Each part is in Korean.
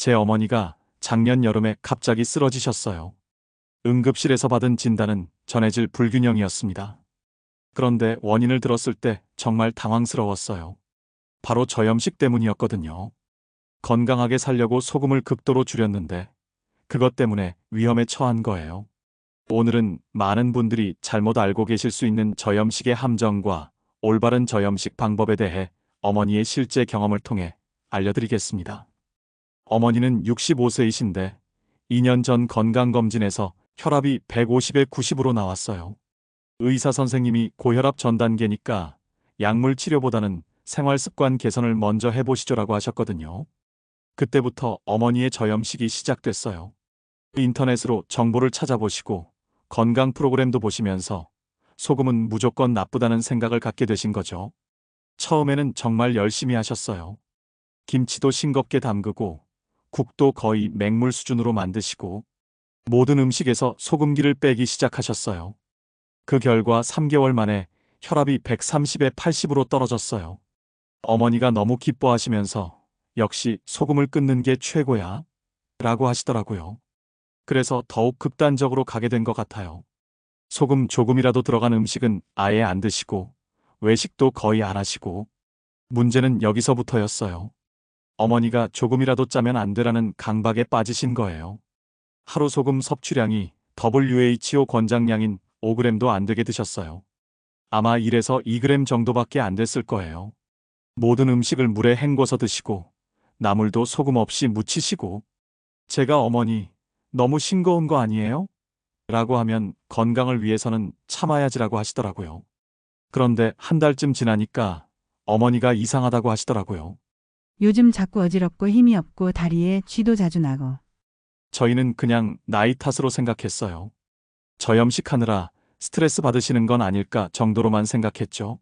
제 어머니가 작년 여름에 갑자기 쓰러지셨어요. 응급실에서 받은 진단은 전해질 불균형이었습니다. 그런데 원인을 들었을 때 정말 당황스러웠어요. 바로 저염식 때문이었거든요. 건강하게 살려고 소금을 극도로 줄였는데 그것 때문에 위험에 처한 거예요. 오늘은 많은 분들이 잘못 알고 계실 수 있는 저염식의 함정과 올바른 저염식 방법에 대해 어머니의 실제 경험을 통해 알려드리겠습니다. 어머니는 65세이신데 2년 전 건강검진에서 혈압이 150에 90으로 나왔어요. 의사 선생님이 고혈압 전 단계니까 약물 치료보다는 생활습관 개선을 먼저 해보시죠라고 하셨거든요. 그때부터 어머니의 저염식이 시작됐어요. 인터넷으로 정보를 찾아보시고 건강 프로그램도 보시면서 소금은 무조건 나쁘다는 생각을 갖게 되신 거죠. 처음에는 정말 열심히 하셨어요. 김치도 싱겁게 담그고 국도 거의 맹물 수준으로 만드시고 모든 음식에서 소금기를 빼기 시작하셨어요. 그 결과 3개월 만에 혈압이 130에 80으로 떨어졌어요. 어머니가 너무 기뻐하시면서 역시 소금을 끊는 게 최고야 라고 하시더라고요. 그래서 더욱 극단적으로 가게 된 것 같아요. 소금 조금이라도 들어간 음식은 아예 안 드시고 외식도 거의 안 하시고 문제는 여기서부터였어요. 어머니가 조금이라도 짜면 안 되라는 강박에 빠지신 거예요. 하루 소금 섭취량이 WHO 권장량인 5g도 안 되게 드셨어요. 아마 1에서 2g 정도밖에 안 됐을 거예요. 모든 음식을 물에 헹궈서 드시고 나물도 소금 없이 무치시고 제가 어머니 너무 싱거운 거 아니에요? 라고 하면 건강을 위해서는 참아야지라고 하시더라고요. 그런데 한 달쯤 지나니까 어머니가 이상하다고 하시더라고요. 요즘 자꾸 어지럽고 힘이 없고 다리에 쥐도 자주 나고. 저희는 그냥 나이 탓으로 생각했어요. 저염식하느라 스트레스 받으시는 건 아닐까 정도로만 생각했죠.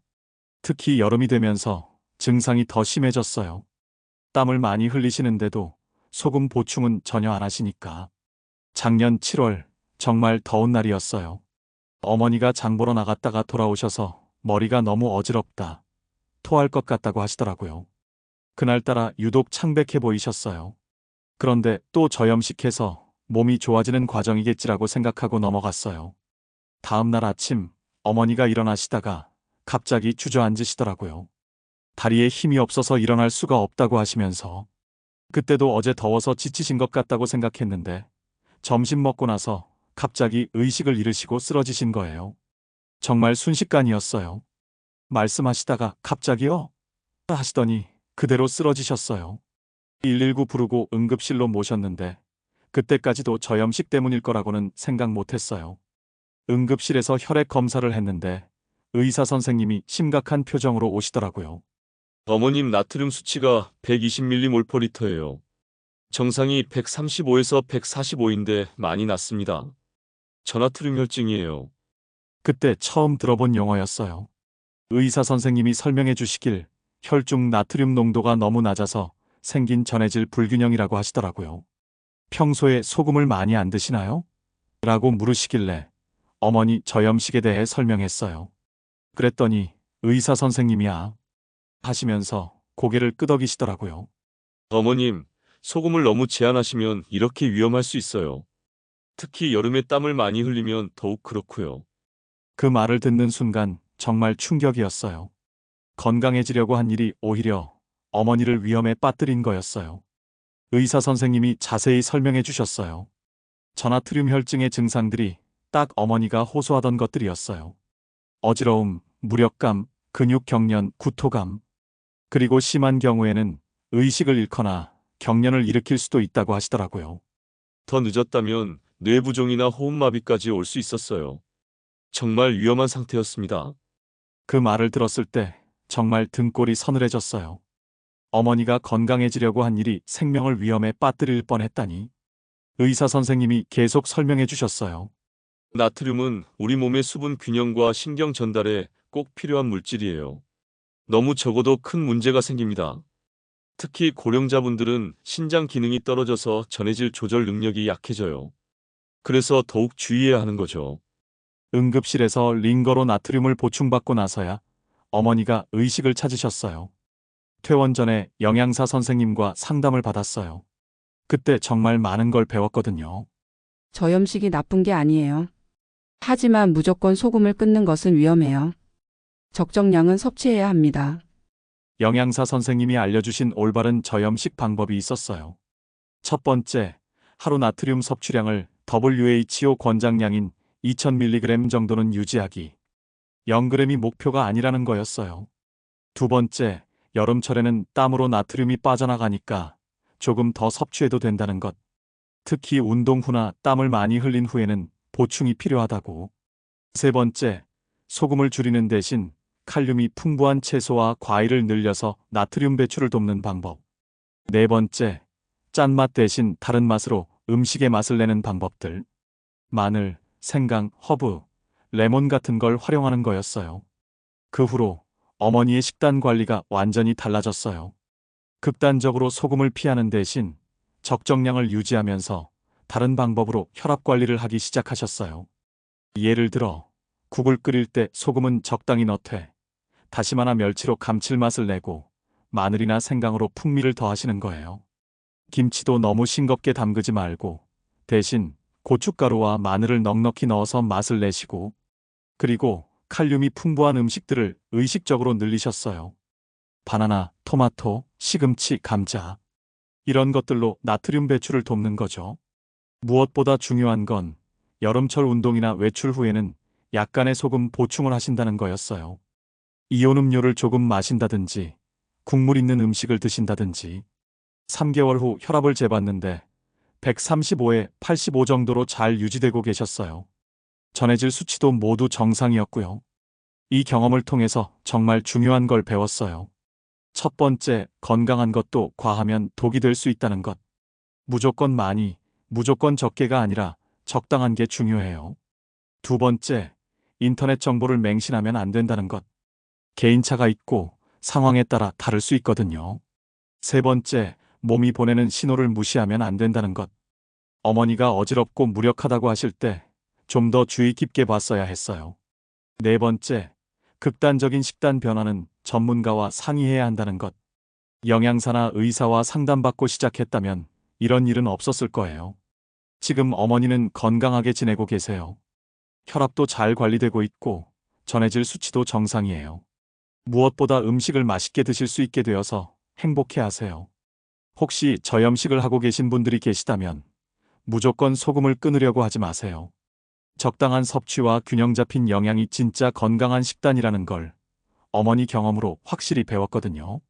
특히 여름이 되면서 증상이 더 심해졌어요. 땀을 많이 흘리시는데도 소금 보충은 전혀 안 하시니까. 작년 7월 정말 더운 날이었어요. 어머니가 장 보러 나갔다가 돌아오셔서 머리가 너무 어지럽다, 토할 것 같다고 하시더라고요. 그날따라 유독 창백해 보이셨어요. 그런데 또 저염식해서 몸이 좋아지는 과정이겠지라고 생각하고 넘어갔어요. 다음 날 아침 어머니가 일어나시다가 갑자기 주저앉으시더라고요. 다리에 힘이 없어서 일어날 수가 없다고 하시면서 그때도 어제 더워서 지치신 것 같다고 생각했는데 점심 먹고 나서 갑자기 의식을 잃으시고 쓰러지신 거예요. 정말 순식간이었어요. 말씀하시다가 갑자기요? 하시더니 그대로 쓰러지셨어요. 119 부르고 응급실로 모셨는데 그때까지도 저염식 때문일 거라고는 생각 못했어요. 응급실에서 혈액 검사를 했는데 의사 선생님이 심각한 표정으로 오시더라고요. 어머님 나트륨 수치가 120mm몰/L예요. 정상이 135에서 145인데 많이 낮습니다. 저나트륨 혈증이에요. 그때 처음 들어본 용어였어요. 의사 선생님이 설명해 주시길 혈중 나트륨 농도가 너무 낮아서 생긴 전해질 불균형이라고 하시더라고요. 평소에 소금을 많이 안 드시나요? 라고 물으시길래 어머니 저염식에 대해 설명했어요. 그랬더니 의사 선생님이야 하시면서 고개를 끄덕이시더라고요. 어머님, 소금을 너무 제한하시면 이렇게 위험할 수 있어요. 특히 여름에 땀을 많이 흘리면 더욱 그렇고요. 그 말을 듣는 순간 정말 충격이었어요. 건강해지려고 한 일이 오히려 어머니를 위험에 빠뜨린 거였어요. 의사 선생님이 자세히 설명해 주셨어요. 저나트륨 혈증의 증상들이 딱 어머니가 호소하던 것들이었어요. 어지러움, 무력감, 근육 경련, 구토감, 그리고 심한 경우에는 의식을 잃거나 경련을 일으킬 수도 있다고 하시더라고요. 더 늦었다면 뇌부종이나 호흡마비까지 올 수 있었어요. 정말 위험한 상태였습니다. 그 말을 들었을 때 정말 등골이 서늘해졌어요. 어머니가 건강해지려고 한 일이 생명을 위험에 빠뜨릴 뻔했다니. 의사 선생님이 계속 설명해 주셨어요. 나트륨은 우리 몸의 수분 균형과 신경 전달에 꼭 필요한 물질이에요. 너무 적어도 큰 문제가 생깁니다. 특히 고령자분들은 신장 기능이 떨어져서 전해질 조절 능력이 약해져요. 그래서 더욱 주의해야 하는 거죠. 응급실에서 링거로 나트륨을 보충받고 나서야 어머니가 의식을 찾으셨어요. 퇴원 전에 영양사 선생님과 상담을 받았어요. 그때 정말 많은 걸 배웠거든요. 저염식이 나쁜 게 아니에요. 하지만 무조건 소금을 끊는 것은 위험해요. 적정량은 섭취해야 합니다. 영양사 선생님이 알려주신 올바른 저염식 방법이 있었어요. 첫 번째, 하루 나트륨 섭취량을 WHO 권장량인 2000mg 정도는 유지하기. 0g이 목표가 아니라는 거였어요. 두 번째, 여름철에는 땀으로 나트륨이 빠져나가니까 조금 더 섭취해도 된다는 것. 특히 운동 후나 땀을 많이 흘린 후에는 보충이 필요하다고. 세 번째, 소금을 줄이는 대신 칼륨이 풍부한 채소와 과일을 늘려서 나트륨 배출을 돕는 방법. 네 번째, 짠맛 대신 다른 맛으로 음식의 맛을 내는 방법들. 마늘, 생강, 허브, 레몬 같은 걸 활용하는 거였어요. 그 후로 어머니의 식단 관리가 완전히 달라졌어요. 극단적으로 소금을 피하는 대신 적정량을 유지하면서 다른 방법으로 혈압 관리를 하기 시작하셨어요. 예를 들어 국을 끓일 때 소금은 적당히 넣되 다시마나 멸치로 감칠맛을 내고 마늘이나 생강으로 풍미를 더하시는 거예요. 김치도 너무 싱겁게 담그지 말고 대신 고춧가루와 마늘을 넉넉히 넣어서 맛을 내시고, 그리고 칼륨이 풍부한 음식들을 의식적으로 늘리셨어요. 바나나, 토마토, 시금치, 감자. 이런 것들로 나트륨 배출을 돕는 거죠. 무엇보다 중요한 건 여름철 운동이나 외출 후에는 약간의 소금 보충을 하신다는 거였어요. 이온 음료를 조금 마신다든지 국물 있는 음식을 드신다든지. 3개월 후 혈압을 재봤는데 135에 85 정도로 잘 유지되고 계셨어요. 전해질 수치도 모두 정상이었고요. 이 경험을 통해서 정말 중요한 걸 배웠어요. 첫 번째, 건강한 것도 과하면 독이 될 수 있다는 것. 무조건 많이, 무조건 적게가 아니라 적당한 게 중요해요. 두 번째, 인터넷 정보를 맹신하면 안 된다는 것. 개인차가 있고 상황에 따라 다를 수 있거든요. 세 번째, 몸이 보내는 신호를 무시하면 안 된다는 것. 어머니가 어지럽고 무력하다고 하실 때 좀 더 주의 깊게 봤어야 했어요. 네 번째, 극단적인 식단 변화는 전문가와 상의해야 한다는 것. 영양사나 의사와 상담받고 시작했다면 이런 일은 없었을 거예요. 지금 어머니는 건강하게 지내고 계세요. 혈압도 잘 관리되고 있고 전해질 수치도 정상이에요. 무엇보다 음식을 맛있게 드실 수 있게 되어서 행복해 하세요. 혹시 저염식을 하고 계신 분들이 계시다면 무조건 소금을 끊으려고 하지 마세요. 적당한 섭취와 균형 잡힌 영양이 진짜 건강한 식단이라는 걸 어머니 경험으로 확실히 배웠거든요.